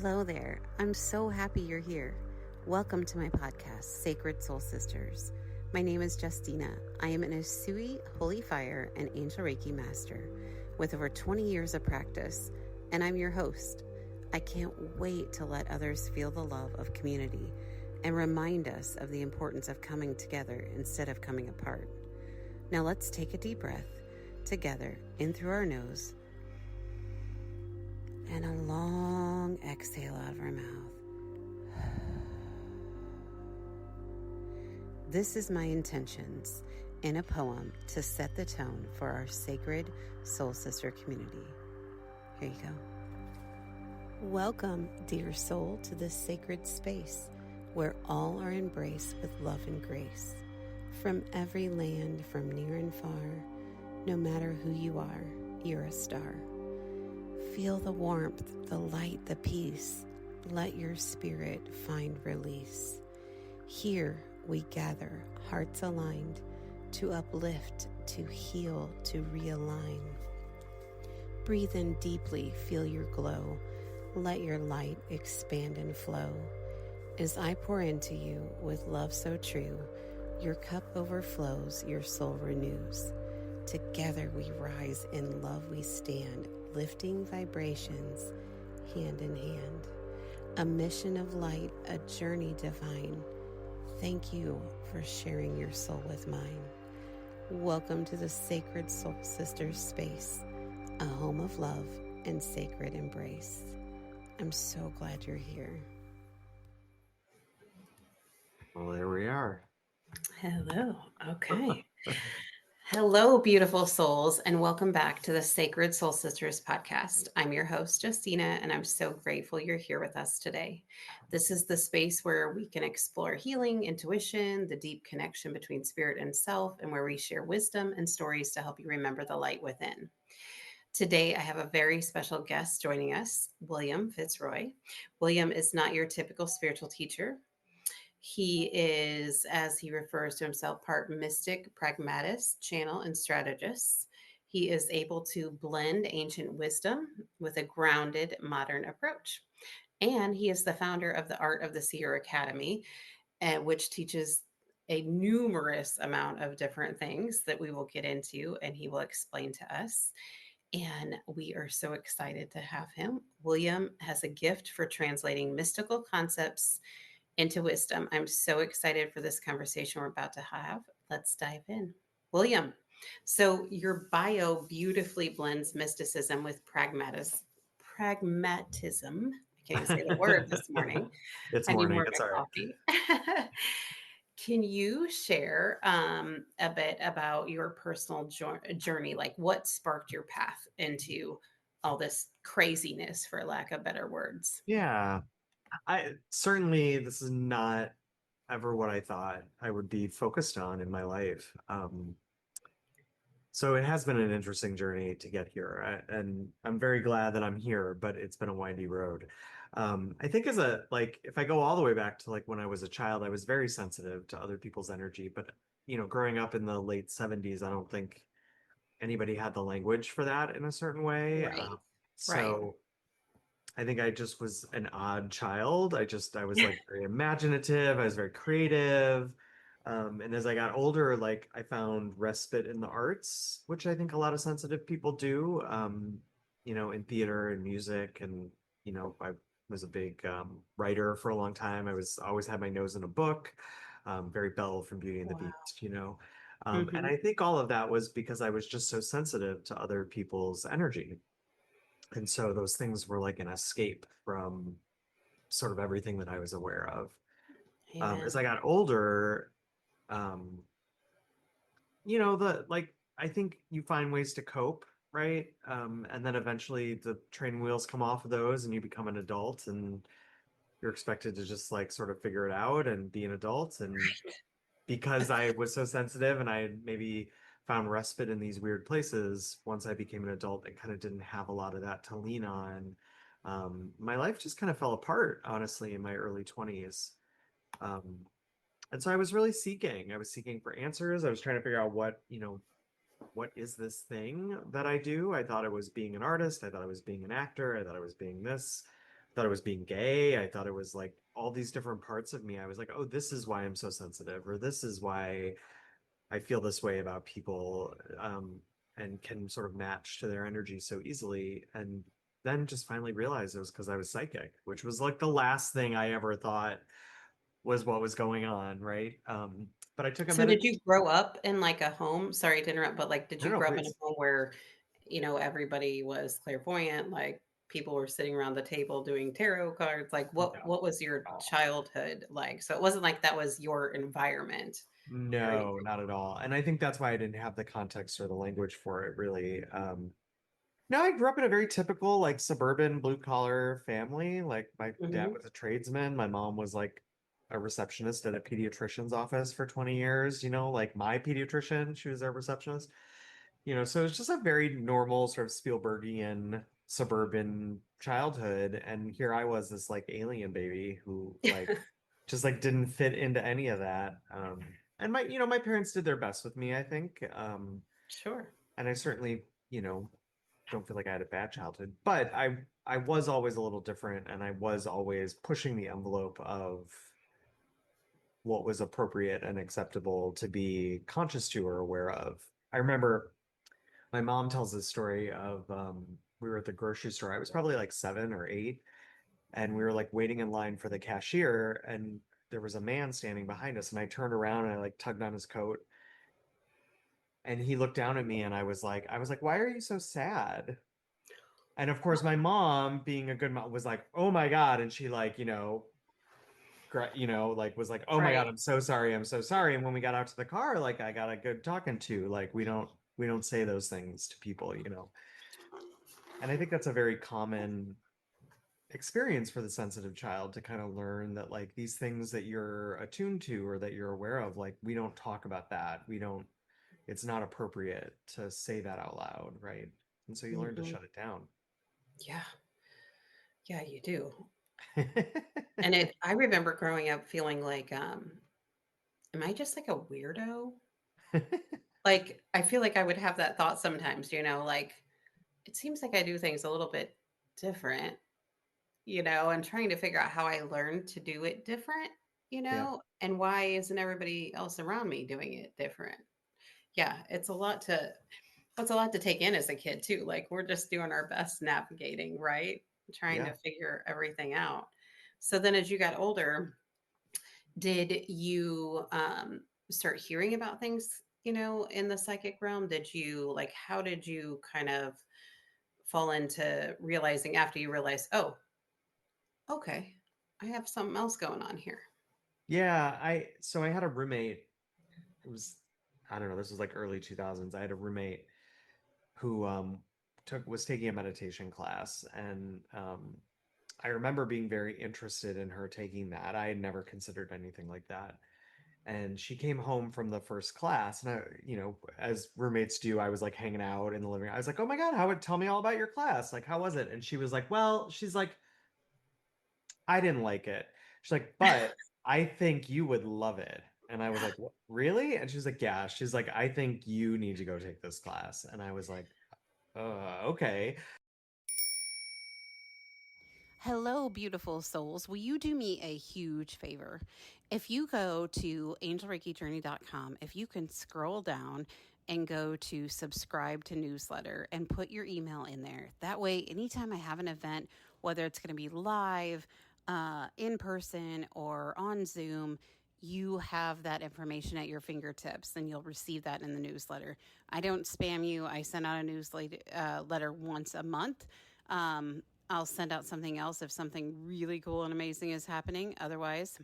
Hello there. I'm so happy you're here. Welcome to my podcast, Sacred Soul Sisters. My name is Justina. I am an Usui Holy Fire and Angel Reiki Master with over 20 years of practice, and I'm your host. I can't wait to let others feel the love of community and remind us of the importance of coming together instead of coming apart. Now let's take a deep breath together in through our nose and a long exhale out of our mouth. This is my intentions in a poem to set the tone for our sacred soul sister community. Here you go. Welcome, dear soul, to this sacred space where all are embraced with love and grace. From every land, from near and far, no matter who you are, you're a star. Feel the warmth, the light, the peace. Let your spirit find release. Here we gather, hearts aligned, to uplift, to heal, to realign. Breathe in deeply, feel your glow. Let your light expand and flow. As I pour into you with love so true, your cup overflows, your soul renews. Together we rise, in love we stand, lifting vibrations hand in hand. A mission of light, a journey divine. Thank you for sharing your soul with mine. Welcome to the Sacred Soul Sisters space, a home of love and sacred embrace. I'm so glad you're here. Well, there we are. Hello. Okay. Hello, beautiful souls, and welcome back to the Sacred Soul Sisters podcast. I'm your host, Justina, and I'm so grateful you're here with us today. This is the space where we can explore healing, intuition, the deep connection between spirit and self, and where we share wisdom and stories to help you remember the light within. Today, I have a very special guest joining us, William Fitzroy. William is not your typical spiritual teacher. He is, as he refers to himself, part mystic, pragmatist, channel, and strategist. He is able to blend ancient wisdom with a grounded modern approach. And he is the founder of the Art of the Seer Academy, which teaches a numerous amount of different things that we will get into and he will explain to us. And we are so excited to have him. William has a gift for translating mystical concepts into wisdom. I'm so excited for this conversation we're about to have. Let's dive in. William, so your bio beautifully blends mysticism with pragmatism. I can't even say the word this morning. It's I need morning. more of It's my all right. coffee. Can you share a bit about your personal journey? Like what sparked your path into all this craziness, for lack of better words? Yeah. I certainly this is not ever what I thought I would be focused on in my life. So it has been an interesting journey to get here, and I'm very glad that I'm here, but it's been a windy road. I think if I go all the way back to like when I was a child, I was very sensitive to other people's energy, but growing up in the late 70s, I don't think anybody had the language for that in a certain way. Right. Right. So I think I just was an odd child. I was like very imaginative. I was very creative. And as I got older, like I found respite in the arts, which I think a lot of sensitive people do, in theater and music. And, I was a big writer for a long time. I was always had my nose in a book, very Belle from Beauty and the Wow. Beast. And Hmm. I think all of that was because I was just so sensitive to other people's energy. And so those things were like an escape from sort of everything that I was aware of. As Amen. I got older, um, I think you find ways to cope, right? And then eventually the training wheels come off of those and you become an adult and you're expected to just like sort of figure it out and be an adult. And because I was so sensitive and I maybe found respite in these weird places, once I became an adult and kind of didn't have a lot of that to lean on, my life just kind of fell apart, honestly, in my early 20s. Um, and so I was really seeking. I was seeking for answers. I was trying to figure out what is this thing that I do? I thought I was being an artist. I thought I was being an actor. I thought I was being this. thought it was being gay. I thought it was like all these different parts of me. I was like, oh, this is why I'm so sensitive, or this is why I feel this way about people, and can sort of match to their energy so easily. And then just finally realized it was because I was psychic, which was like the last thing I ever thought was what was going on, right? But I took a So minute. did you grow up in like a home? Sorry to interrupt, but like, did No, you no, grow up in a please. home where, everybody was clairvoyant, like people were sitting around the table doing tarot cards? Like No, what was your not at all. childhood like? So it wasn't like that was your environment or No, anything. not at all. And I think that's why I didn't have the context or the language for it really. No, I grew up in a very typical, like suburban blue collar family. Like my dad Mhm. was a tradesman. My mom was like a receptionist at a pediatrician's office for 20 years, like my pediatrician, she was a receptionist. So it's just a very normal sort of Spielbergian suburban childhood. And here I was, this like alien baby who like just like didn't fit into any of that. And my parents did their best with me, I think. Sure. And I certainly, don't feel like I had a bad childhood, but I was always a little different, and I was always pushing the envelope of what was appropriate and acceptable to be conscious to or aware of. I remember my mom tells this story of we were at the grocery store. I was probably like 7 or 8, and we were like waiting in line for the cashier, and there was a man standing behind us, and I turned around and I like tugged on his coat, and he looked down at me, and I was like, why are you so sad? And of course, my mom, being a good mom, was like, "Oh my God!" And she like, like was like, "Oh my God, Right. I'm so sorry, I'm so sorry." And when we got out to the car, like I got a good talking to. Like we don't say those things to people. And I think that's a very common experience for the sensitive child to kind of learn that like these things that you're attuned to or that you're aware of, like we don't talk about that. We don't. It's not appropriate to say that out loud, right? And so you learn to Mhm. shut it down. Yeah. Yeah, you do. And I remember growing up feeling like, am I just like a weirdo? Like, I feel like I would have that thought sometimes, like it seems like I do things a little bit different, and trying to figure out how I learned to do it different, Yeah. and why isn't everybody else around me doing it different? Yeah, it's a lot to take in as a kid too. Like we're just doing our best navigating, right? Trying to Yeah. figure everything out. So then as you got older, did you start hearing about things, in the psychic realm? Did you like how did you kind of fall into realizing after you realized, oh, okay, I have something else going on here? Yeah, I had a roommate. It was, I don't know, this was like early 2000s. I had a roommate who took was taking a meditation class, and I remember being very interested in her taking that. I had never considered anything like that. And she came home from the first class, and as roommates do, I was like hanging out in the living room. I was like, "Oh my God, tell me all about your class. Like, how was it?" And she was like, "Well," she's like, "I didn't like it." She's like, "But I think you would love it." And I was like, "What? Really?" And she's like, "Yeah." She's like, "I think you need to go take this class." And I was like, okay." Hello, beautiful souls. Will you do me a huge favor? If you go to angelreikijourney.com, if you can scroll down and go to subscribe to newsletter and put your email in there. That way, anytime I have an event, whether it's going to be live, in person, or on Zoom, you have that information at your fingertips and you'll receive that in the newsletter. I don't spam you. I send out a newsletter letter once a month. I'll send out something else if something really cool and amazing is happening. Otherwise,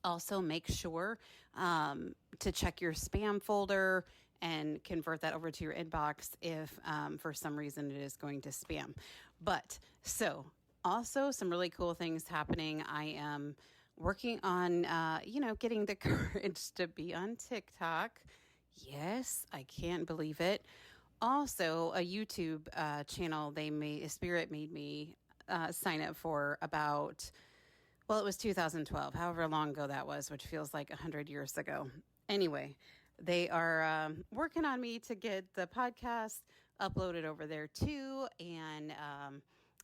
also make sure to check your spam folder and convert that over to your inbox if for some reason it is going to spam. But so, also some really cool things happening. I am working on, getting the courage to be on TikTok. Yes, I can't believe it. Also, a YouTube channel Spirit made me sign up for about, well, it was 2012, however long ago that was, which feels like 100 years ago. Anyway, they are working on me to get the podcast uploaded over there too. And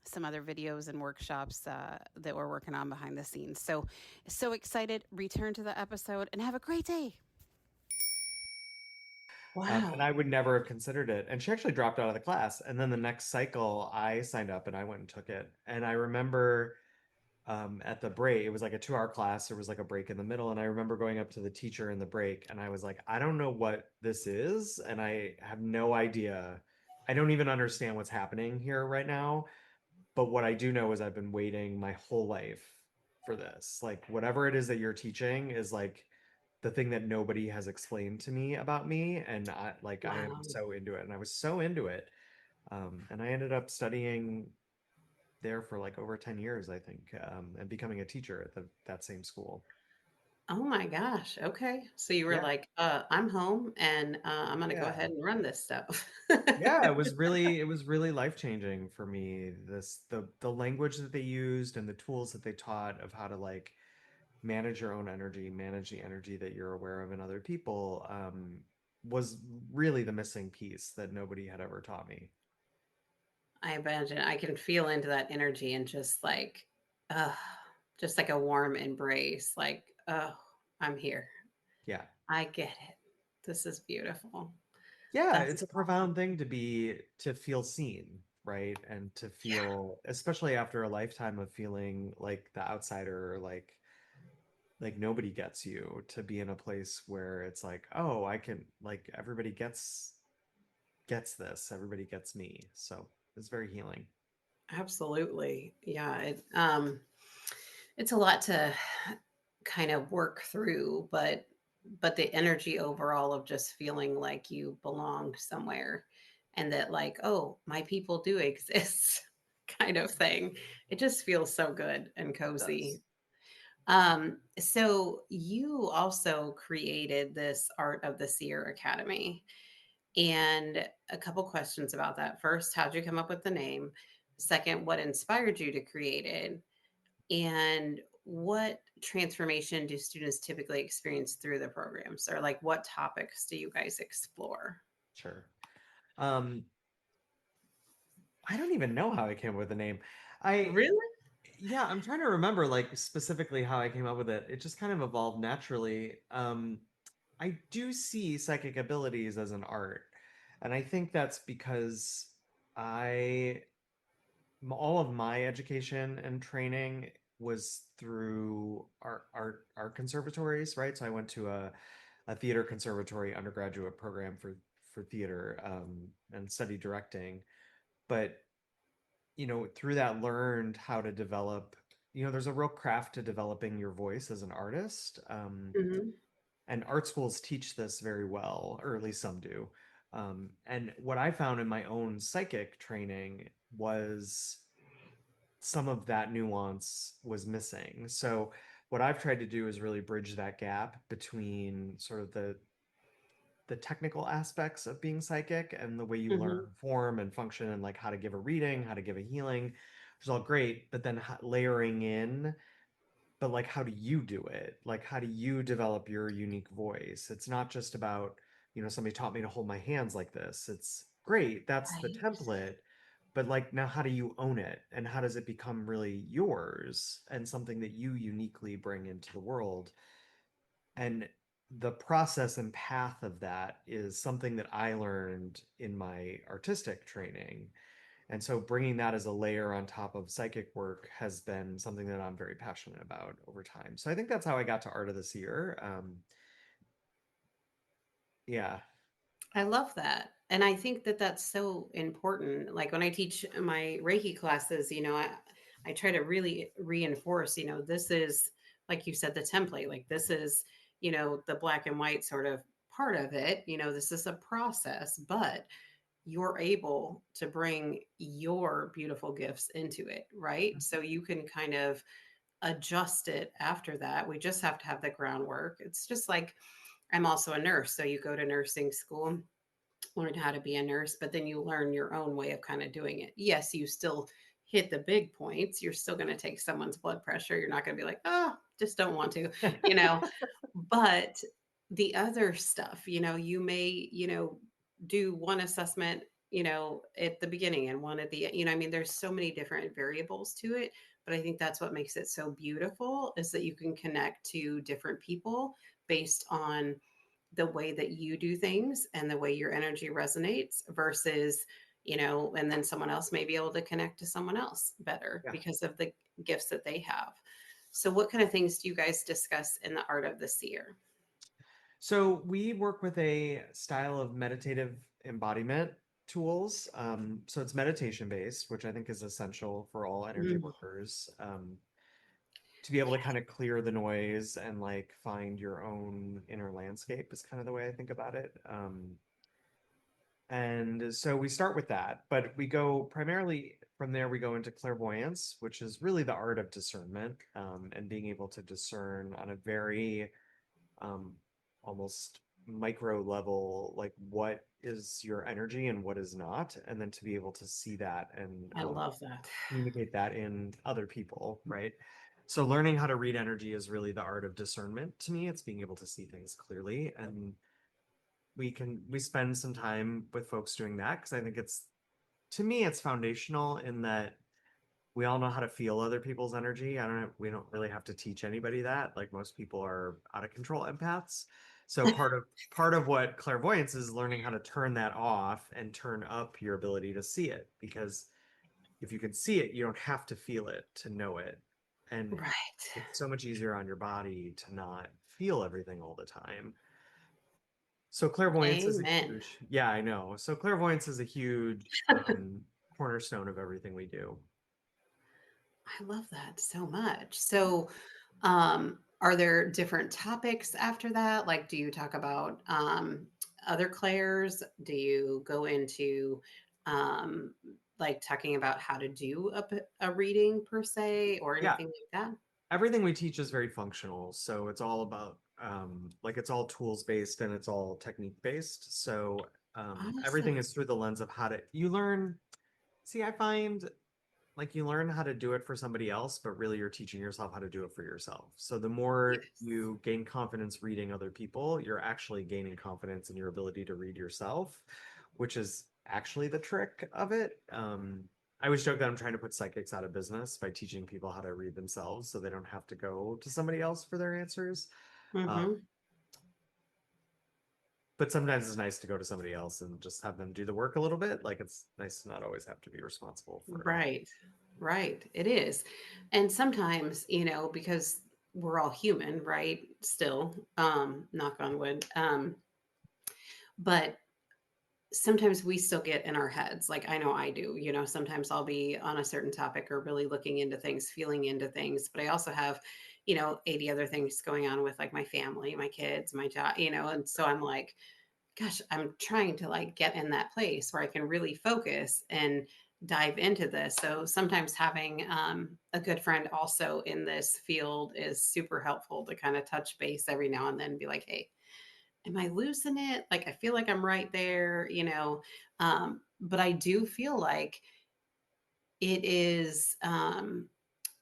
some other videos and workshops that we're working on behind the scenes. So excited. Return to the episode and have a great day. And I would never have considered it. And she actually dropped out of the class. And then the next cycle, I signed up and I went and took it. And I remember at the break, it was like a 2 hour class. There was like a break in the middle. And I remember going up to the teacher in the break and I was like, I don't know what this is. And I have no idea. I don't even understand what's happening here right now. But what I do know is I've been waiting my whole life for this. Like, whatever it is that you're teaching is like the thing that nobody has explained to me about me. And I am Wow. so into it. And I was so into it. And I ended up studying there for like over 10 years, I think, and becoming a teacher at that same school. Oh my gosh. Okay. So you were Yeah. like, I'm home and I'm going to go Yeah. ahead and run this stuff. Yeah, it was really life-changing for me. The language that they used and the tools that they taught of how to like manage your own energy, manage the energy that you're aware of in other people, was really the missing piece that nobody had ever taught me. I imagine I can feel into that energy and uh, just like a warm embrace, like, oh, I'm here. Yeah. I get it. This is beautiful. Yeah, That's it's a awesome. profound thing to feel seen, right? And to Yeah, feel, especially after a lifetime of feeling like the outsider, or like nobody gets you, to be in a place where it's like, oh, I can, like, everybody gets this, everybody gets me. So it's very healing. absolutely. Yeah. It's a lot to kind of work through, but the energy overall of just feeling like you belong somewhere and that like, oh, my people do exist kind of thing. It just feels so good and It does. cozy. So you also created this Art of the Seer Academy. And a couple questions about that. First, how'd you come up with the name? Second, what inspired you to create it? And what transformation do students typically experience through the programs? Or like what topics do you guys explore? Sure. Um, I don't even know how I came up with the name. I Really? Yeah, I'm trying to remember like specifically how I came up with it. It just kind of evolved naturally. I do see psychic abilities as an art, and I think that's because I all of my education and training was through art conservatories, right? So I went to a theater conservatory undergraduate program for theater, and studied directing. But through that learned how to develop, there's a real craft to developing your voice as an artist. Hmm. And art schools teach this very well, or at least some do. And what I found in my own psychic training was some of that nuance was missing. So what I've tried to do is really bridge that gap between sort of the technical aspects of being psychic and the way you learn Hmm. form and function, and like how to give a reading, how to give a healing, which is all great, but then layering in, but like, how do you do it? Like, how do you develop your unique voice? It's not just about, somebody taught me to hold my hands like this. It's great. That's the Right. template. But like, now how do you own it? And how does it become really yours and something that you uniquely bring into the world? And the process and path of that is something that I learned in my artistic training. And so bringing that as a layer on top of psychic work has been something that I'm very passionate about over time. So I think that's how I got to Art of the Seer. Yeah, I love that. And I think that that's so important. Like when I teach my Reiki classes, I try to really reinforce, this is, like you said, the template. Like this is, the black and white sort of part of it. This is a process, but you're able to bring your beautiful gifts into it, right? So you can kind of adjust it after that. We just have to have the groundwork. It's just like I'm also a nurse. So you go to nursing school, learn how to be a nurse, but then you learn your own way of kind of doing it. Yes, you still hit the big points. You're still going to take someone's blood pressure. You're not going to be like, oh, just don't want to, you know. But the other stuff, you may, do one assessment, at the beginning and one at the I mean, there's so many different variables to it, but I think that's what makes it so beautiful is that you can connect to different people based on the way that you do things and the way your energy resonates versus, and then someone else may be able to connect to someone else better Yeah. because of the gifts that they have. So, what kind of things do you guys discuss in the art of the seer? So we work with a style of meditative embodiment tools. So it's meditation based, which I think is essential for all energy Mm, workers, to be able to kind of clear the noise and like find your own inner landscape is kind of the way I think about it. And so we start with that, but we go primarily from there, we go into clairvoyance, which is really the art of discernment, and being able to discern on a very um, almost micro level, like what is your energy and what is not, and then to be able to see that and I love that. communicate that in other people, right? So learning how to read energy is really the art of discernment to me. It's being able to see things clearly, and we spend some time with folks doing that because I think it's to me it's foundational in that we all know how to feel other people's energy. We don't really have to teach anybody that. Like most people are out of control empaths. So part of what clairvoyance is learning how to turn that off and turn up your ability to see it. Because if you can see it, you don't have to feel it to know it. And Right. it's so much easier on your body to not feel everything all the time. So clairvoyance is a Amen. huge, yeah, I know. So clairvoyance is a huge cornerstone of everything we do. I love that so much. So, are there different topics after that? Like, do you talk about other clairs? Do you go into um, like talking about how to do a reading per se or Yeah, anything like that? everything we teach is very functional. So it's all about like it's all tools based and it's all technique based. So everything Awesome. is through the lens of how to you learn. See, I find like you learn how to do it for somebody else, but really you're teaching yourself how to do it for yourself. So the more Yes. you gain confidence reading other people, you're actually gaining confidence in your ability to read yourself, which is actually the trick of it. I always joke that I'm trying to put psychics out of business by teaching people how to read themselves so they don't have to go to somebody else for their answers. Um, Hmm. but sometimes it's nice to go to somebody else and just have them do the work a little bit. Like it's nice to not always have to be responsible for it all. Right. Right. It is. And sometimes, because we're all human, right? Still, knock on wood. But sometimes we still get in our heads. Like I know I do, sometimes I'll be on a certain topic or really looking into things, feeling into things, but I also have, 80 other things going on with like my family, my kids, my job, and so I'm like, gosh, I'm trying to like get in that place where I can really focus and dive into this. So sometimes having a good friend also in this field is super helpful to kind of touch base every now and then and be like, hey, am I losing it? Like, I feel like I'm right there, but I do feel like it is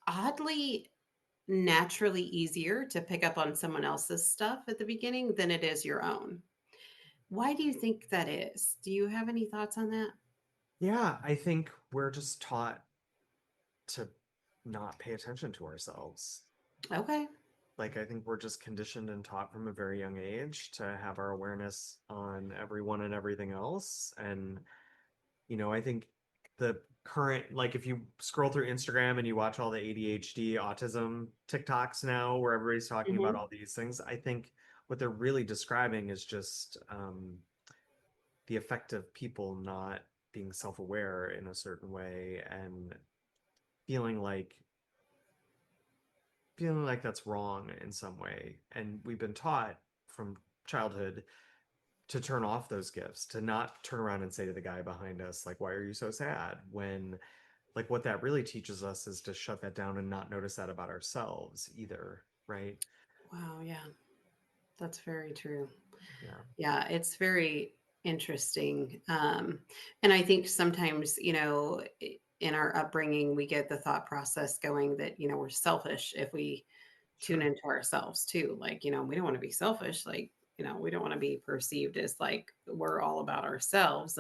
oddly naturally easier to pick up on someone else's stuff at the beginning than it is your own. Why do you think that is? Do you have any thoughts on that? Yeah, I think we're just taught to not pay attention to ourselves. Okay. Like, I think we're just conditioned and taught from a very young age to have our awareness on everyone and everything else. And, I think the current, like, if you scroll through Instagram and you watch all the ADHD, autism TikToks now, where everybody's talking about Hmm. all these things, I think what they're really describing is just the effect of people not being self aware in a certain way and feeling like feeling like that's wrong in some way. And we've been taught from childhood to turn off those gifts, to not turn around and say to the guy behind us, like, why are you so sad? When, like, what that really teaches us is to shut that down and not notice that about ourselves either. Right. Wow. Yeah. That's very true. Yeah. Yeah. It's very interesting. And I think sometimes, in our upbringing, we get the thought process going that, we're selfish if we tune Sure. into ourselves too. Like, we don't want to be selfish. Like, we don't want to be perceived as like we're all about ourselves.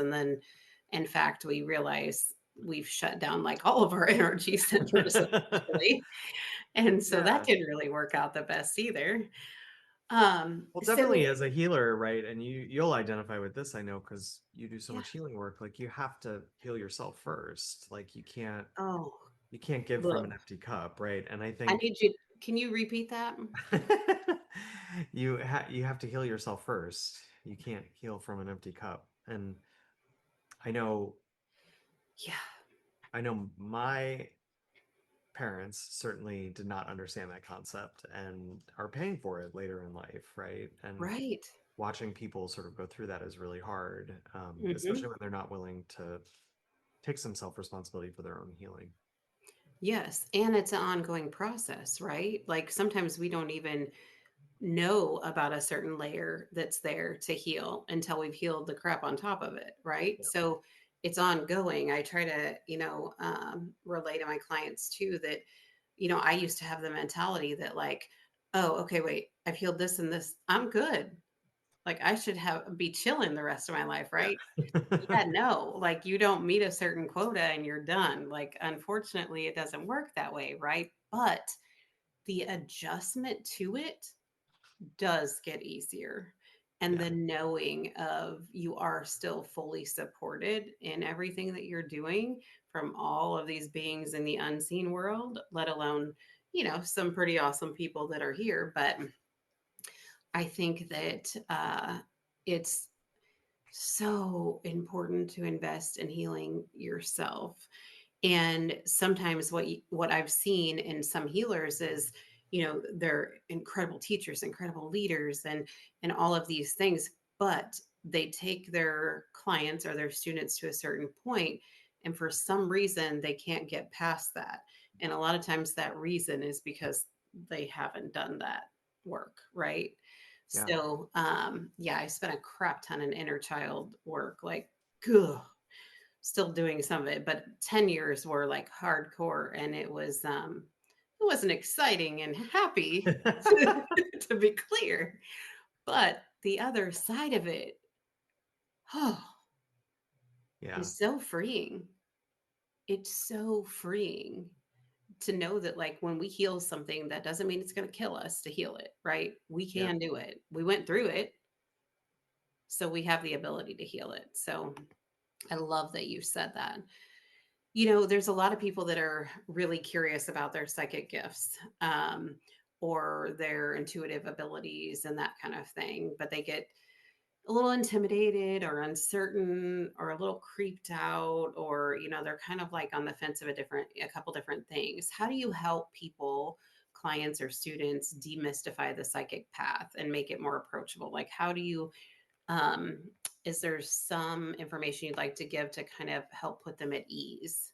In fact, we realize we've shut down like all of our energy centers essentially. And so that Yeah. didn't really work out the best either. Well, So definitely as a healer, right? And you'll identify with this, I know, because you do so yeah. much healing work. Like you have to heal yourself first. Like Oh, you can't give from look, an empty cup, right? And I I think need you. Can you repeat that? you have to heal yourself first. You can't heal from an empty cup. And I know Yeah. I know my parents certainly did not understand that concept and are paying for it later in life, right? And Right. watching people sort of go through that is really hard, Hmm. especially when they're not willing to take some self-responsibility for their own healing. Yes. And it's an ongoing process, right? Like sometimes we don't even know about a certain layer that's there to heal until we've healed the crap on top of it, right? Yeah. So it's ongoing. I try to, relay to my clients too that, I used to have the mentality that like, oh, okay, wait, I've healed this and this. I'm good. Like I should have be chilling the rest of my life, right? Yeah. Yeah, no, like you don't meet a certain quota and you're done. Like, unfortunately, it doesn't work that way, right? But the adjustment to it does get easier. And Yeah. the knowing of you are still fully supported in everything that you're doing from all of these beings in the unseen world, let alone, some pretty awesome people that are here. But I think that it's so important to invest in healing yourself. And sometimes what I've seen in some healers is, they're incredible teachers, incredible leaders, and all of these things, but they take their clients or their students to a certain point, and for some reason they can't get past that. And a lot of times that reason is because they haven't done that work, right? Yeah. So, yeah, I spent a crap ton in inner child work, like, ugh, still doing some of it, but 10 years were like hardcore and it wasn't exciting and happy to, to be clear. But the other side of it, oh, Yeah. is so freeing. It's so freeing to know that like when we heal something, that doesn't mean it's going to kill us to heal it, right? We Yeah. can do it. We went through it, so we have the ability to heal it. So I love that you said that. There's a lot of people that are really curious about their psychic gifts, or their intuitive abilities and that kind of thing, but they get a little intimidated or uncertain or a little creeped out, or, they're kind of like on the fence of a couple different things. How do you help people, clients or students, demystify the psychic path and make it more approachable? Like, how do you, um, is there some information you'd like to give to kind of help put them at ease?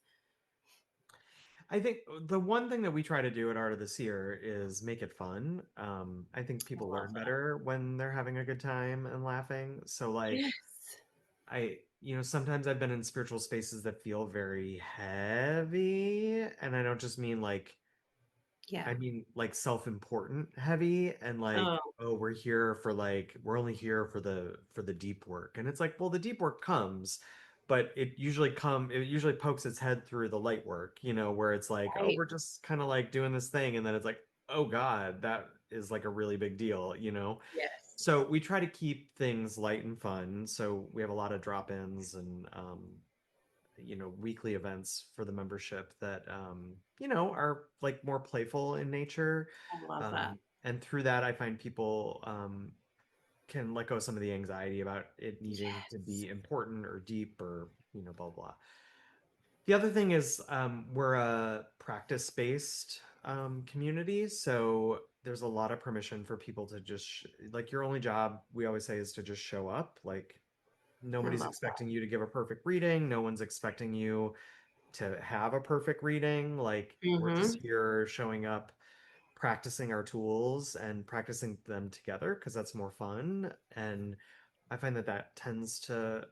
I think the one thing that we try to do at Art of the Seer is make it fun. I think I people love learn that. better when they're having a good time and laughing. So like Yes. sometimes I've been in spiritual spaces that feel very heavy, and I don't just mean like Yeah. I mean like self-important heavy and like, Oh, oh, we're only here for the deep work. And it's like, well, the deep work comes, but it usually pokes its head through the light work, where it's like, oh, right. we're just kind of like doing this thing, and then it's like, oh God, that is like a really big deal. Yes. So we try to keep things light and fun. So we have a lot of drop-ins and weekly events for the membership that are like more playful in nature. I love that. And through that I find people can let go of some of the anxiety about it needing to Yes. be important or deep or blah blah. The other thing is we're a practice-based community, so there's a lot of permission for people to just like your only job, we always say, is to just show up. Like I nobody's love expecting you to give a perfect reading, no one's expecting you to have a perfect reading. Like that. we're just Mm-hmm. here showing up, practicing our tools and practicing them together because that's more fun. And I find that that tends to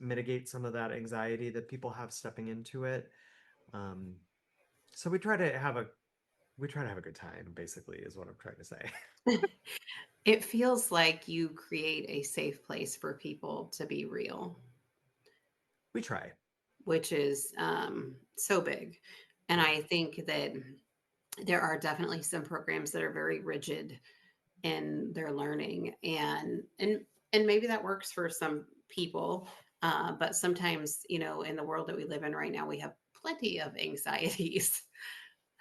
mitigate some of that anxiety that people have stepping into it. Um, so we try to have a good time, basically, is what I'm trying to say. It feels like you create a safe place for people to be real. We try. which is so big. And Yeah. I think that there are definitely some programs that are very rigid in their learning, and maybe that works for some people, but sometimes, in the world that we live in right now, we have plenty of anxieties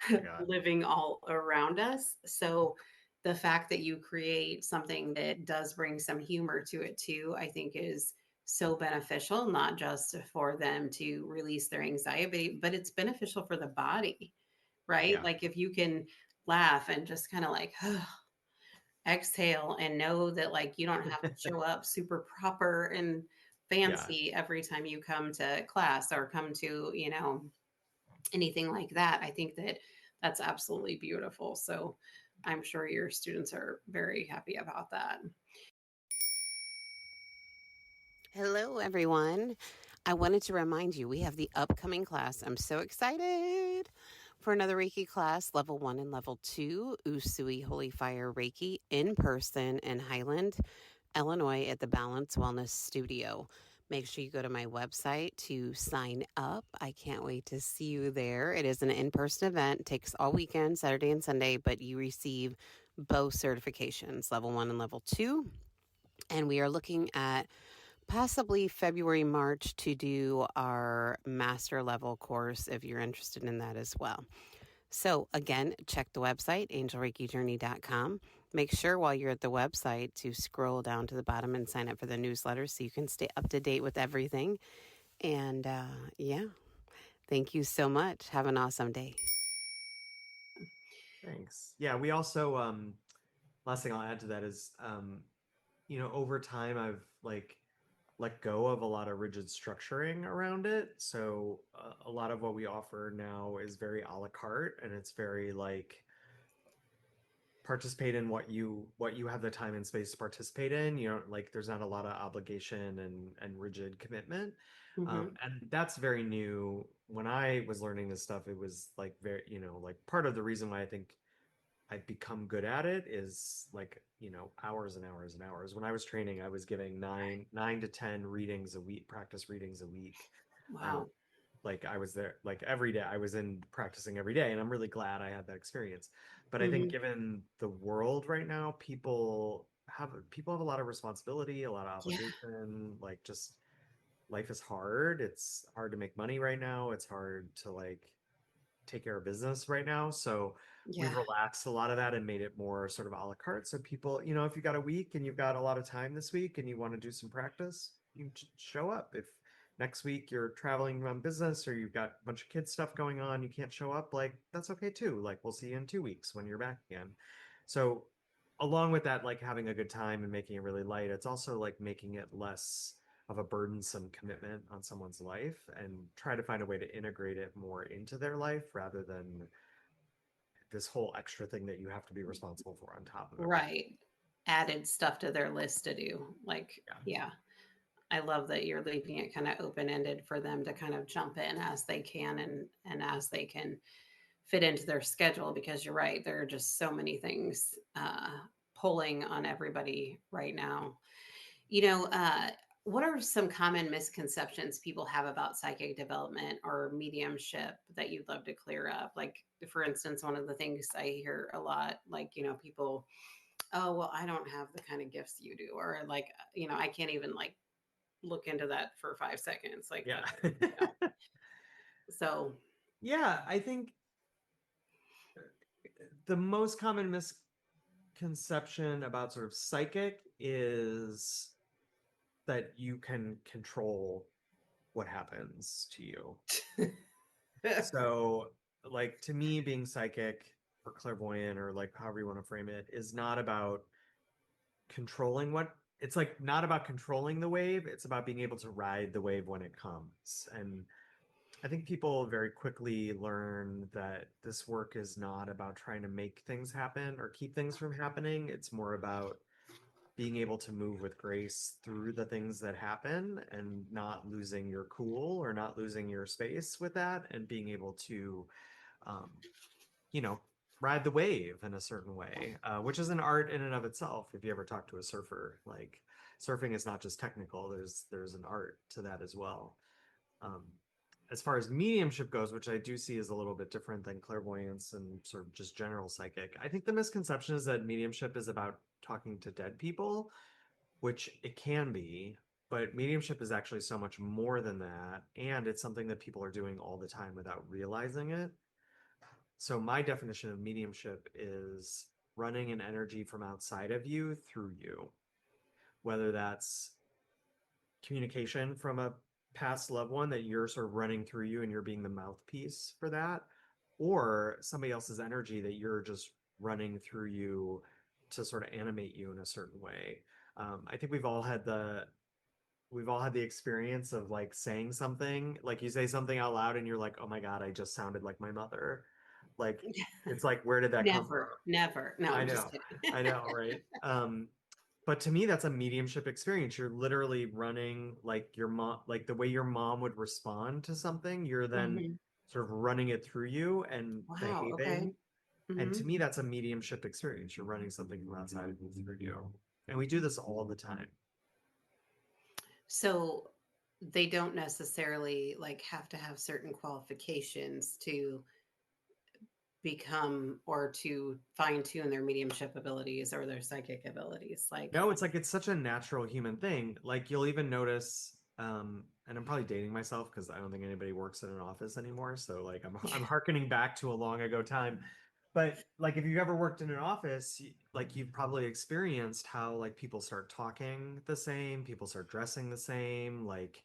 Oh my God. living all around us. So the fact that you create something that does bring some humor to it too, I think is so beneficial, not just for them to release their anxiety, but it's beneficial for the body, right? Yeah. Like if you can laugh and just kind of like exhale and know that like you don't have to show up super proper and Yeah. fancy every time you come to class or come to, anything like that. I think that that's absolutely beautiful. So I'm sure your students are very happy about that. Hello, everyone. I wanted to remind you we have the upcoming class. I'm so excited for another Reiki class, level 1 and level 2, Usui Holy Fire Reiki in person in Highland, Illinois at the Balance Wellness Studio. Make sure you go to my website to sign up. I can't wait to see you there. It is an in person event, it takes all weekend, Saturday and Sunday, but you receive both certifications, level 1 and level 2. And we are looking at possibly February, March to do our master level course if you're interested in that as well. So, again, check the website, angelreikijourney.com. Make sure while you're at the website to scroll down to the bottom and sign up for the newsletter so you can stay up to date with everything. And yeah, thank you so much. Have an awesome day. Thanks. Yeah, we also last thing I'll add to that is over time I've like let go of a lot of rigid structuring around it. So a lot of what we offer now is very a la carte, and it's very like participate in what you have the time and space to participate in. Like there's not a lot of obligation and rigid commitment. Mm-hmm. And that's very new. When I was learning this stuff, it was like very, like part of the reason why I think I've become good at it is like, hours and hours and hours. When I was training, I was giving nine to 10 readings a week, practice readings a week. Um, Wow. like I was there like every day. I was in practicing every day, and I'm really glad I had that experience. But I think Mm-hmm. given the world right now, people have a lot of responsibility, a lot of Yeah. obligation, like just life is hard. It's hard to make money right now. It's hard to like take care of business right now. So we've Yeah. relaxed a lot of that and made it more sort of a la carte. So people, if you got a week and you've got a lot of time this week and you want to do some practice, you show up. If next week you're traveling on business or you've got a bunch of kids stuff going on, you can't show up, like that's okay too. Like we'll see you in 2 weeks when you're back again. So along with that, like having a good time and making it really light, it's also like making it less of a burdensome commitment on someone's life and try to find a way to integrate it more into their life rather than this whole extra thing that you have to be responsible for on top of everything. Right. Added stuff to their list to do. Like, Yeah. yeah. I love that you're leaving it kind of open ended for them to kind of jump in as they can and as they can fit into their schedule, because you're right, there are just so many things pulling on everybody right now. You know, what are some common misconceptions people have about psychic development or mediumship that you'd love to clear up? Like, for instance, one of the things I hear a lot, like, people, oh, well, I don't have the kind of gifts you do, or like, I can't even like look into that for 5 seconds. Like, Yeah. so Yeah, I think the most common misconception about sort of psychic is that you can control what happens to you. So, like to me, being psychic or clairvoyant or like however you want to frame it is not about controlling what it's like not about controlling the wave, it's about being able to ride the wave when it comes. And I think people very quickly learn that this work is not about trying to make things happen or keep things from happening. It's more about being able to move with grace through the things that happen and not losing your cool or not losing your space with that, and being able to um, you know, ride the wave in a certain way, which is an art in and of itself. If you ever talk to a surfer, like surfing is not just technical. There's an art to that as well. Um, as far as mediumship goes, which I do see is a little bit different than clairvoyance and sort of just general psychic, I think the misconception is that mediumship is about talking to dead people, which it can be, but mediumship is actually so much more than that. And it's something that people are doing all the time without realizing it. So, my definition of mediumship is running an energy from outside of you through you, whether that's communication from a past loved one that you're sort of running through you and you're being the mouthpiece for that, or somebody else's energy that you're just running through you to sort of animate you in a certain way. I think we've all had the experience of like saying something, like you say something out loud and you're like, oh my God, I just sounded like my mother. Like, it's like, where did that come from? Never, never. No, I I'm just know, kidding. I know, right? But to me, that's a mediumship experience. You're literally running like your mom, like the way your mom would respond to something, you're then Mhm. sort of running it through you and Wow. Okay. behaving. And to Hmm. me, that's a mediumship experience. You're running something from outside of you through you. And we do this all the time. So they don't necessarily like have to have certain qualifications to become or to fine tune their mediumship abilities or their psychic abilities. Like, No, it's like it's such a natural human thing. Like you'll even notice, and I'm probably dating myself because I don't think anybody works in an office anymore. So like I'm hearkening back to a long ago time. But like if you've ever worked in an office, like you've probably experienced how like people start talking the same, people start dressing the same, like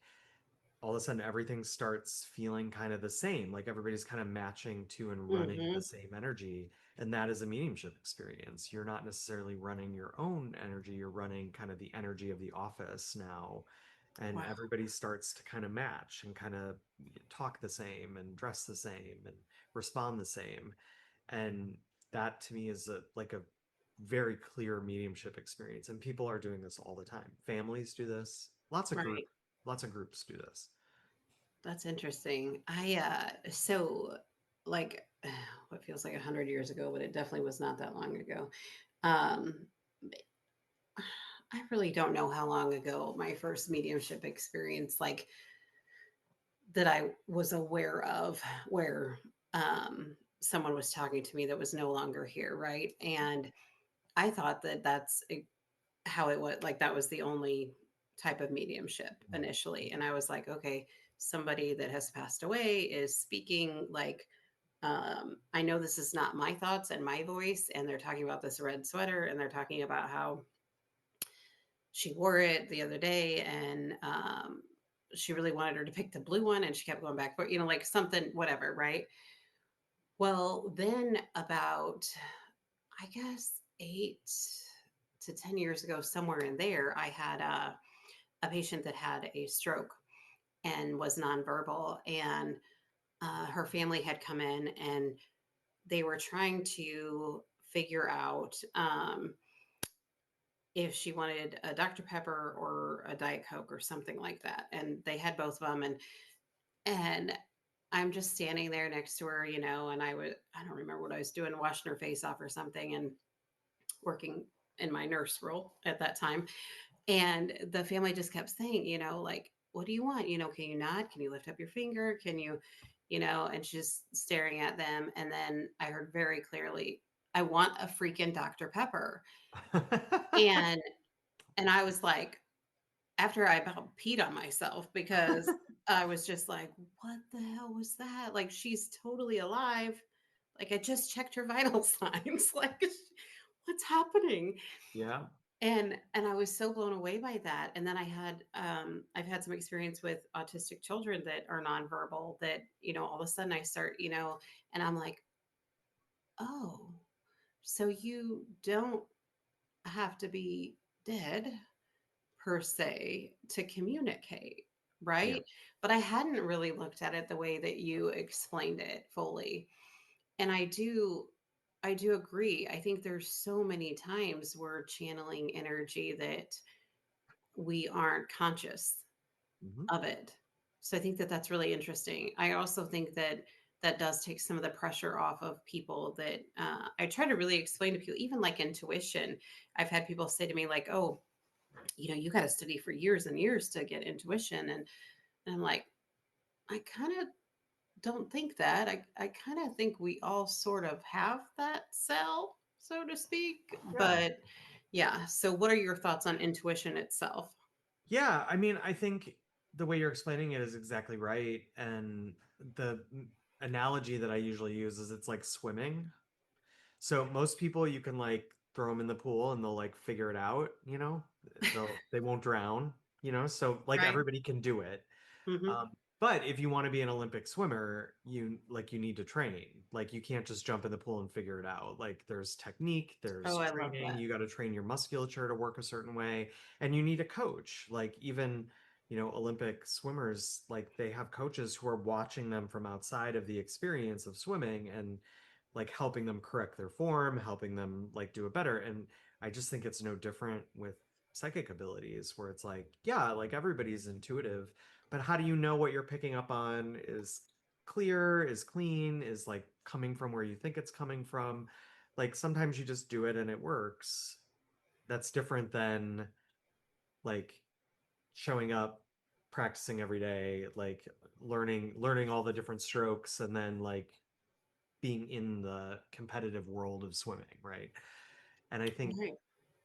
all of a sudden everything starts feeling kind of the same. Like everybody's kind of matching to and running the mhm. same energy. And that is a mediumship experience. You're not necessarily running your own energy, you're running kind of the energy of the office now. And Wow. everybody starts to kind of match and kind of talk the same and dress the same and respond the same. And that to me is like a very clear mediumship experience. And people are doing this all the time. Families do this. Right. Lots of groups do this. That's interesting. So like what feels like 100 years ago, but it definitely was not that long ago. Um, I really don't know how long ago my first mediumship experience, like that I was aware of, where someone was talking to me that was no longer here, right? And I thought that how it was, like that was the only type of mediumship initially. And I was like, okay, somebody that has passed away is speaking, like, I know this is not my thoughts and my voice, and they're talking about this red sweater, and they're talking about how she wore it the other day, and she really wanted her to pick the blue one, and she kept going back for, like something, whatever, right? Well, then about, I guess, 8 to 10 years ago, somewhere in there, I had a patient that had a stroke and was nonverbal, and her family had come in and they were trying to figure out if she wanted a Dr. Pepper or a Diet Coke or something like that. And they had both of them. And I'm just standing there next to her, and I don't remember what I was doing, washing her face off or something, and working in my nurse role at that time. And the family just kept saying, like, what do you want? Can you nod? Can you lift up your finger? Can you, and she's staring at them. And then I heard very clearly, I want a freaking Dr. Pepper. And I was like, after I about peed on myself, because I was just like, what the hell was that? Like, she's totally alive. Like, I just checked her vital signs. Like, what's happening? Yeah. And I was so blown away by that. And then I've had some experience with autistic children that are nonverbal, that, all of a sudden I start, and I'm like, oh, so you don't have to be dead per se to communicate, Yeah. right? But I hadn't really looked at it the way that you explained it fully. And I do agree. I think there's so many times we're channeling energy that we aren't conscious Mhm. of it. So I think that that's really interesting. I also think that that does take some of the pressure off of people, that I try to really explain to people, even like intuition. I've had people say to me, like, oh, you got to study for years and years to get intuition. And I'm like, I kind of don't think that. I kind of think we all sort of have that cell, so to speak. Yeah. But yeah, so what are your thoughts on intuition itself? Yeah, I mean, I think the way you're explaining it is exactly right. And the analogy that I usually use is it's like swimming. So most people you can like throw them in the pool and they'll like figure it out, they won't drown, so like Right. everybody can do it. Hmm. But if you want to be an Olympic swimmer, you need to train. Like you can't just jump in the pool and figure it out. Like there's technique, Oh, there's I love training, that. you got to train your musculature to work a certain way, and you need a coach. Like even, Olympic swimmers, like they have coaches who are watching them from outside of the experience of swimming and like helping them correct their form, helping them like do it better. And I just think it's no different with psychic abilities where it's like, yeah, like everybody's intuitive, but how do you know what you're picking up on is clear, is clean, is like coming from where you think it's coming from? Like sometimes you just do it and it works. That's different than like showing up, practicing every day, like learning all the different strokes and then like being in the competitive world of swimming, right? And Right.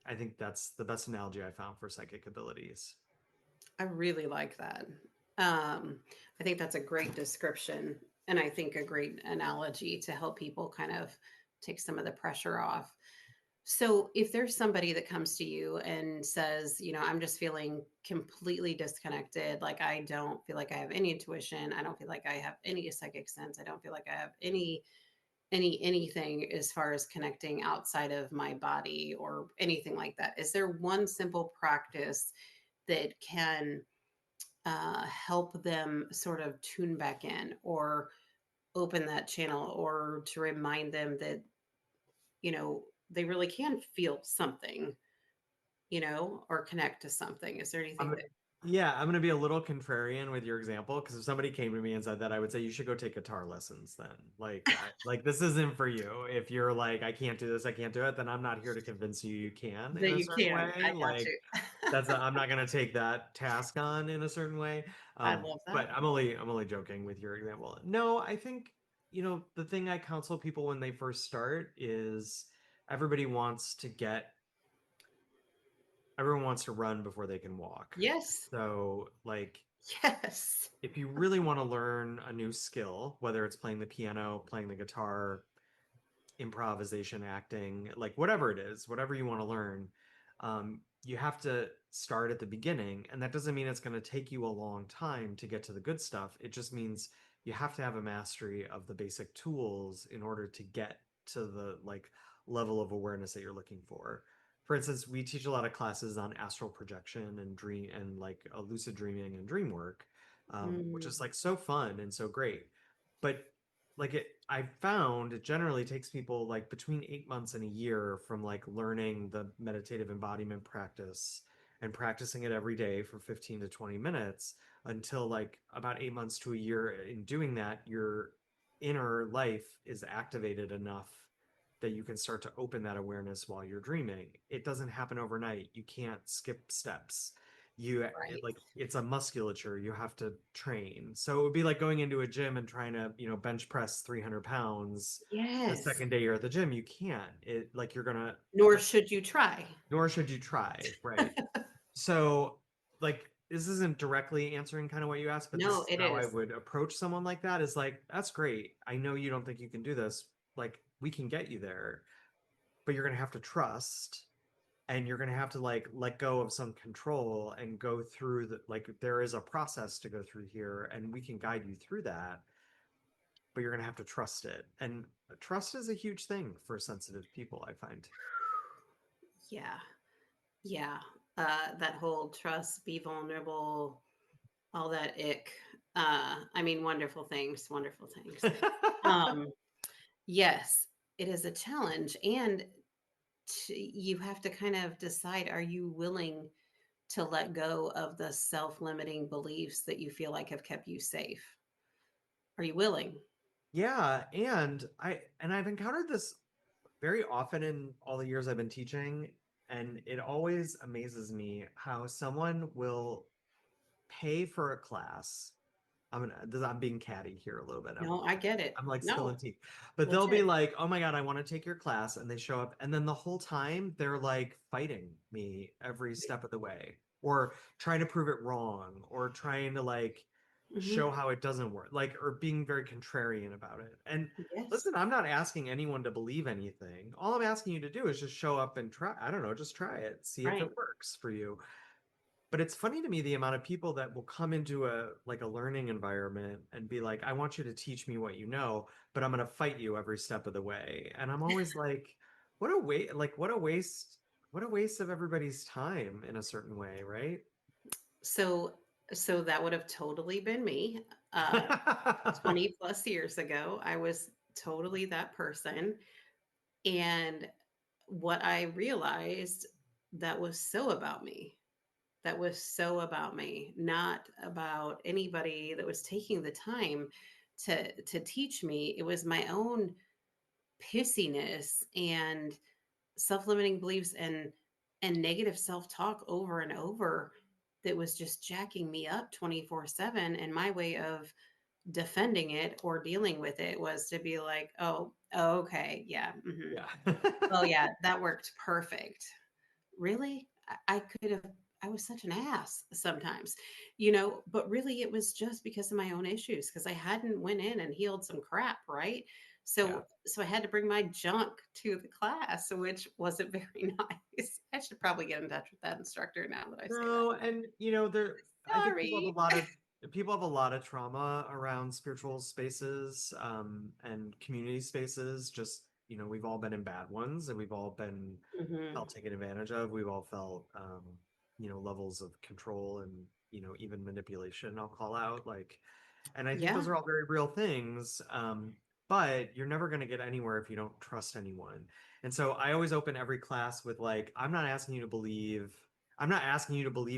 I think that's the best analogy I found for psychic abilities. I really like that. I think that's a great description, and I think a great analogy to help people kind of take some of the pressure off. So, if there's somebody that comes to you and says, I'm just feeling completely disconnected, like I don't feel like I have any intuition, I don't feel like I have any psychic sense, I don't feel like I have anything as far as connecting outside of my body or anything like that. Is there one simple practice that can help them sort of tune back in or open that channel or to remind them that, they really can feel something, or connect to something? Is there anything I'm, that, yeah, I'm going to be a little contrarian with your example because if somebody came to me and said that, I would say you should go take guitar lessons then. Like this isn't for you. If you're like, I can't do this, I can't do it, then I'm not here to convince you you can in that a you certain can? I way. got Like you. I'm not going to take that task on in a certain way. I love But that. I'm only joking with your example. No, I think, the thing I counsel people when they first start is everybody wants to get everyone wants to run before they can walk. Yes. So, like, Yes. if you really want to learn a new skill, whether it's playing the piano, playing the guitar, improvisation, acting, like whatever it is, whatever you want to learn, you have to start at the beginning. And that doesn't mean it's going to take you a long time to get to the good stuff. It just means you have to have a mastery of the basic tools in order to get to the like level of awareness that you're looking for. For instance, we teach a lot of classes on astral projection and dream and like lucid dreaming and dream work, which Mm, is like so fun and so great. But like I found it generally takes people like between 8 months and a year from like learning the meditative embodiment practice and practicing it every day for 15 to 20 minutes until like about 8 months to a year in doing that, your inner life is activated enough that you can start to open that awareness while you're dreaming. It doesn't happen overnight. You can't skip steps. right. Like it's a musculature you have to train. So it would be like going into a gym and trying to, bench press 300 pounds the Yes. second day you're at the gym. You can't. It like you're gonna, Nor should you try. nor should you try, right? So like this isn't directly answering kind of what you asked, but this No, is it how I is. would approach someone like that is like, that's great. I know you don't think you can do this. Like we can get you there, but you're gonna have to trust and you're going to have to like let go of some control and go through the like there is a process to go through here and we can guide you through that, but you're going to have to trust it. And trust is a huge thing for sensitive people, I find. Yeah. Yeah. That whole trust, be vulnerable, all that ick. I mean, wonderful things, wonderful things. Um, yes, it is a challenge. And you have to kind of decide, are you willing to let go of the self limiting beliefs that you feel like have kept you safe? Are you willing? Yeah, and I've encountered this very often in all the years I've been teaching, and it always amazes me how someone will pay for a class I'm being catty here a little bit. No, I get it. I'm like spilling No, tea. But they'll be legit. like, "Oh my God, I want to take your class." And they show up and then the whole time they're like fighting me every step of the way or trying to prove it wrong or trying to like show Hmm. how it doesn't work, like or being very contrarian about it. And Yes. listen, I'm not asking anyone to believe anything. All I'm asking you to do is just show up and try. I don't know, just try it. See if Right. it works for you. But it's funny to me the amount of people that will come into a like a learning environment and be like, I want you to teach me what you know, but I'm going to fight you every step of the way. And I'm always like, what a waste of everybody's time in a certain way, right? So, so that would have totally been me. Uh, 20 plus years ago, I was totally that person. And what I realized that was so about me, that was so about me, not about anybody that was taking the time to teach me. It was my own pissiness and self-limiting beliefs and negative self-talk over and over that was just jacking me up 24/7, and my way of defending it or dealing with it was to be like, "Oh, okay, yeah, Yeah. well, yeah, that worked perfect." Really? I could have, I was such an ass sometimes, but really it was just because of my own issues, because I hadn't went in and healed some crap, right? Yeah. So I had to bring my junk to the class, which wasn't very nice. I should probably get in touch with that instructor now that I say that. No, and I think Sorry. people have a lot of trauma around spiritual spaces, and community spaces. Just, we've all been in bad ones and we've all been Hmm. felt taken advantage of. We've all felt, levels of control and, even manipulation, I'll call out. And I think those Yeah. are all very real things. But you're never going to get anywhere if you don't trust anyone. And so I always open every class with like, I'm not asking you to believe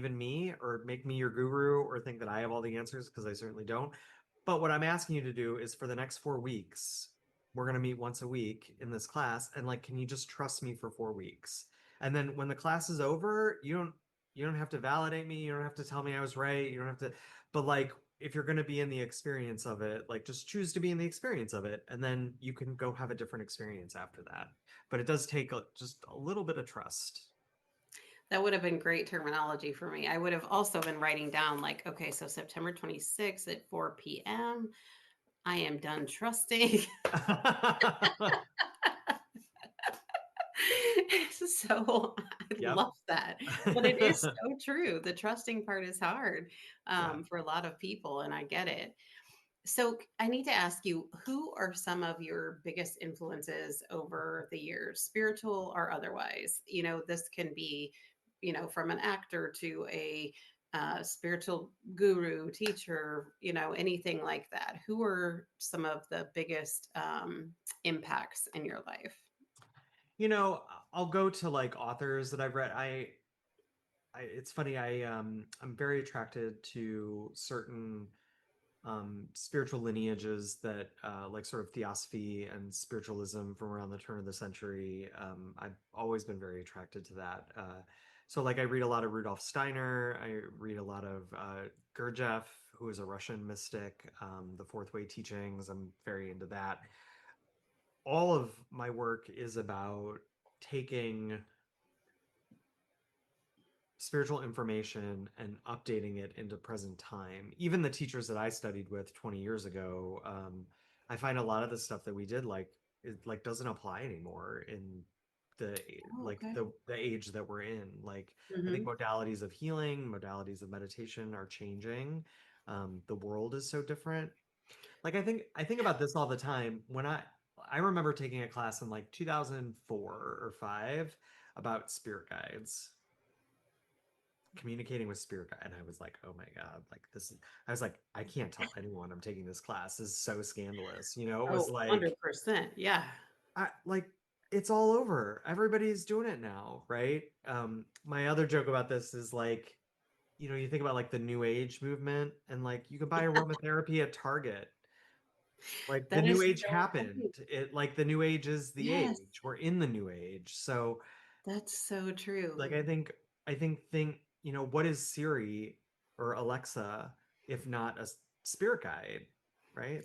in me or make me your guru or think that I have all the answers because I certainly don't. But what I'm asking you to do is for the next 4 weeks, we're going to meet once a week in this class. And like, can you just trust me for 4 weeks? And then when the class is over, you don't have to validate me. You don't have to tell me I was right. You don't have to, but like, if you're going to be in the experience of it, like just choose to be in the experience of it. And then you can go have a different experience after that. But it does take just a little bit of trust. That would have been great terminology for me. I would have also been writing down, like, okay, so September 26th at 4 p.m. I am done trusting. So I Yep. love that. But it is so true. The trusting part is hard, Yeah. for a lot of people, and I get it. So I need to ask you, who are some of your biggest influences over the years, spiritual or otherwise? This can be, from an actor to a spiritual guru, teacher, anything like that. Who are some of the biggest impacts in your life? You know, I'll go to like authors that I've read. It's funny, I'm very attracted to certain spiritual lineages that like sort of theosophy and spiritualism from around the turn of the century. I've always been very attracted to that. So like I read a lot of Rudolf Steiner, I read a lot of Gurdjieff, who is a Russian mystic, the Fourth Way teachings. I'm very into that. All of my work is about taking spiritual information and updating it into present time. Even the teachers that I studied with 20 years ago, I find a lot of the stuff that we did like it like doesn't apply anymore in the Oh, like okay. the age that we're in. Like I think Hmm. modalities of healing, modalities of meditation are changing. The world is so different. Like I think about this all the time. I remember taking a class in like 2004 or 5 about spirit guides, communicating with spirit guide, and I was like, oh my God, like I was like, I can't tell anyone I'm taking this class. This is so scandalous. It Oh, was like 100%. Yeah. I like it's all over. Everybody's doing it now, right? My other joke about this is like, you think about like the new age movement and like you can buy aromatherapy at Target. Like the That new is age so funny. happened. It like the new age is the Yes, age. We're in the new age. So that's so true. like I think what is Siri or Alexa if not spirit guide, right?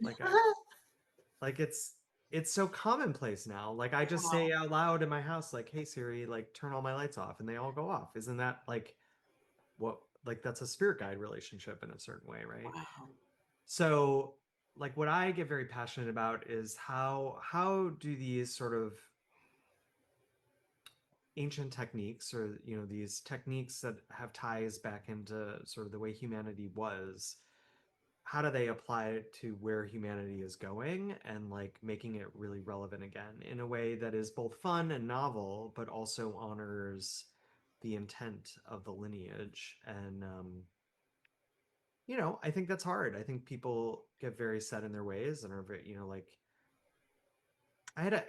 Like it's so commonplace now. Like I just say Wow. out loud in my house, like, "Hey Siri, like turn all my lights off," and they all go off. Isn't that like what like that's a spirit guide relationship in a certain way, right? Wow. So like what I get very passionate about is how do these sort of ancient techniques, or these techniques that have ties back into sort of the way humanity was, how do they apply it to where humanity is going, and like making it really relevant again in a way that is both fun and novel but also honors the intent of the lineage. And I think that's hard. I think people get very set in their ways and are very, like I had a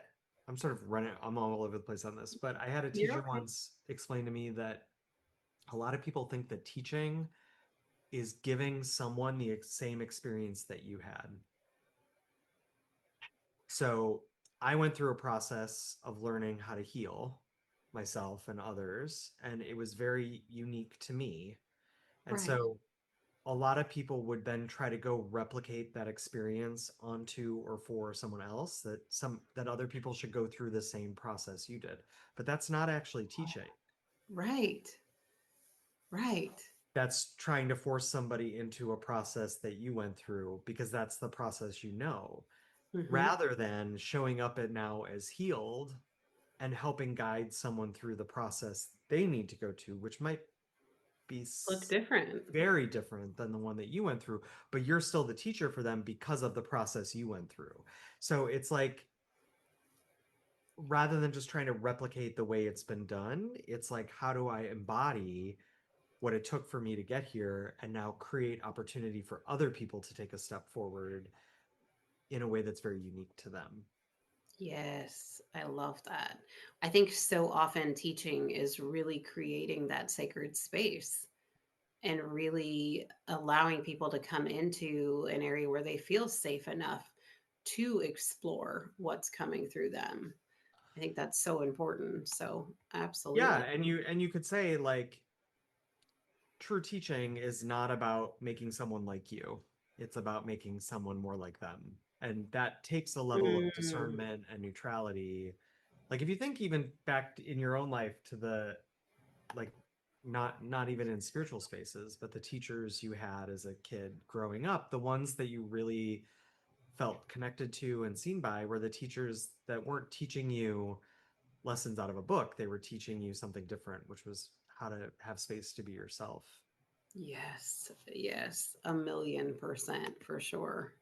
I'm sort of running, I'm all over the place on this, but I had a You're teacher okay. once explain to me that a lot of people think that teaching is giving someone the same experience that you had. So I went through a process of learning how to heal myself and others, and it was very unique to me. And Right. so a lot of people would then try to go replicate that experience onto or for someone else, that other people should go through the same process you did. But that's not actually teaching. Right. Right. That's trying to force somebody into a process that you went through because that's the process Hmm. rather than showing up at now as healed and helping guide someone through the process they need to go to, which might be Look different. very different than the one that you went through, but you're still the teacher for them because of the process you went through. So it's like, rather than just trying to replicate the way it's been done, it's like, how do I embody what it took for me to get here and now create opportunity for other people to take a step forward in a way that's very unique to them? Yes, I love that. I think so often teaching is really creating that sacred space and really allowing people to come into an area where they feel safe enough to explore what's coming through them. I think that's so important. So, Yeah, absolutely. and you could say like true teaching is not about making someone like you. It's about making someone more like them. And that takes a level of Mm, discernment and neutrality. Like if you think even back in your own life to the like not even in spiritual spaces, but the teachers you had as a kid growing up, the ones that you really felt connected to and seen by were the teachers that weren't teaching you lessons out of a book. They were teaching you something different, which was how to have space to be yourself. yes, yes, 1,000,000% for sure.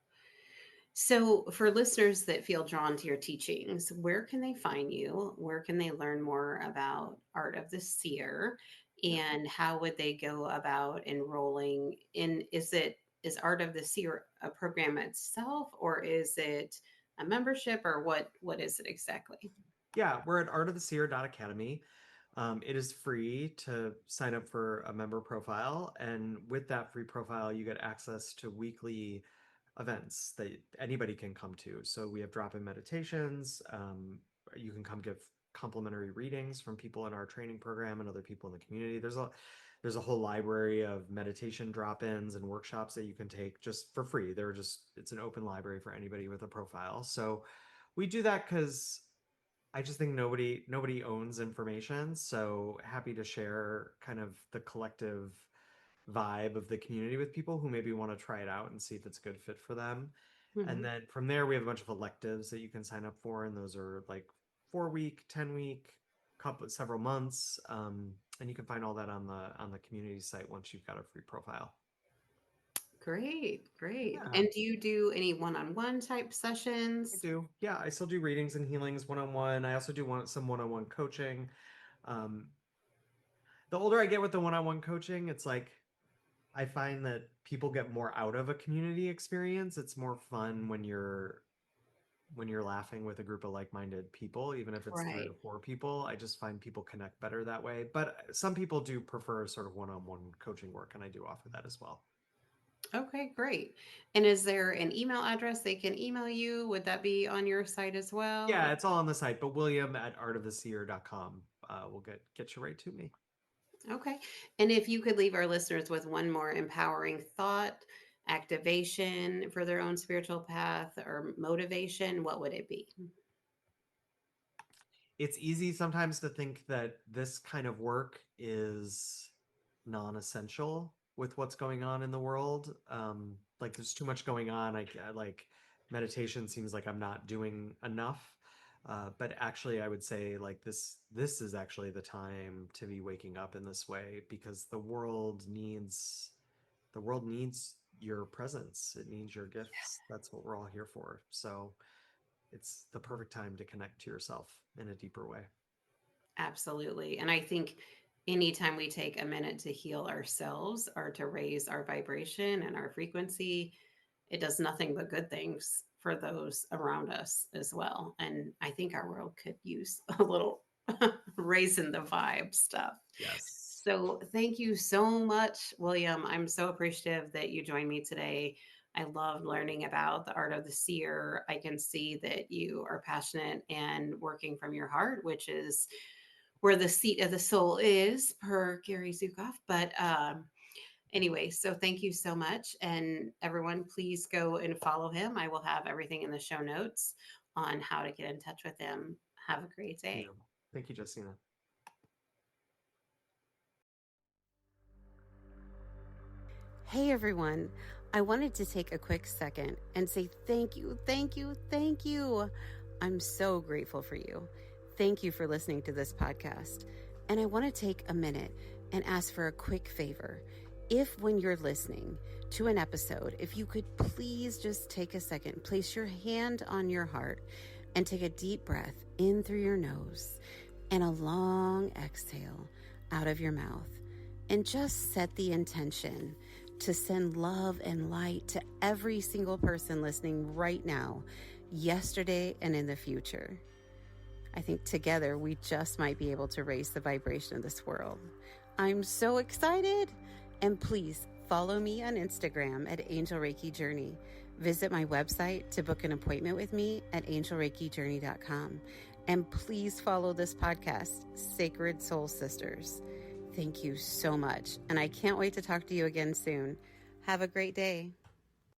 So, for listeners that feel drawn to your teachings, where can they find you? Where can they learn more about Art of the Seer? Yeah. And how would they go about enrolling in? Is Art of the Seer a program itself, or is it a membership, or what is it exactly? Yeah, we're at artoftheseer.academy. It is free to sign up for a member profile, and with that free profile, you get access to weekly events that anybody can come to. So we have drop-in meditations. You can come give complimentary readings from people in our training program and other people in the community. There's a whole library of meditation drop-ins and workshops that you can take just for free. It's an open library for anybody with a profile. So we do that because I just think nobody owns information, so happy to share kind of the collective vibe of the community with people who maybe want to try it out and see if it's a good fit for them. And Hmm. then from there, we have a bunch of electives that you can sign up for, and those are like 4 week, 10 week, couple several months, and you can find all that on the community site once you've got a free profile. Great, great. Yeah, And do you do any one-on-one type I sessions? do. Yeah, I still do readings and healings one on one. I also do some one on one coaching. Um, the older I get with the one on one coaching, it's like I find that people get more out of a community experience. It's more fun when you're laughing with a group of like-minded people, even if it's three or Right. four people. I just find people connect better that way. But some people do prefer sort of one-on-one coaching work, and I do offer that as well. Okay, great. And is there an email address they can email you? Would that be on your site as well? Yeah, it's all on the site, but William at artoftheseer.com will get you right to me. Okay. And if you could leave our listeners with one more empowering thought, activation for their own spiritual path, or motivation, what would it be? It's easy sometimes to think that this kind of work is non-essential with what's going on in the world. Like there's too much going on. Like meditation seems like I'm not doing enough. But actually, I would say like this is actually the time to be waking up in this way because the world needs your presence. It needs your gifts. That's what we're all here for. So it's the perfect time to connect to yourself in a deeper way. Absolutely. And I think anytime we take a minute to heal ourselves or to raise our vibration and our frequency, it does nothing but good things for those around us as well. And I think our world could use a little raising the vibe stuff. Yes. So thank you so much, William. I'm so appreciative that you joined me today. I love learning about the art of the seer. I can see that you are passionate and working from your heart, which is where the seat of the soul is, per Gary Zukav. But anyway, so thank you so much. And everyone, please go and follow him. I will have everything in the show notes on how to get in touch with him. Have a great day. Thank you, Justina. Hey everyone, I wanted to take a quick second and say thank you, thank you, thank you. I'm so grateful for you. Thank you for listening to this podcast. And I want to take a minute and ask for a quick favor. If when you're listening to an episode, if you could please just take a second, place your hand on your heart and take a deep breath in through your nose and a long exhale out of your mouth, and just set the intention to send love and light to every single person listening right now, yesterday, and in the future. I think together we just might be able to raise the vibration of this world. I'm so excited. And please follow me on Instagram at Angel Reiki Journey. Visit my website to book an appointment with me at angelreikijourney.com. And please follow this podcast, Sacred Soul Sisters. Thank you so much. And I can't wait to talk to you again soon. Have a great day.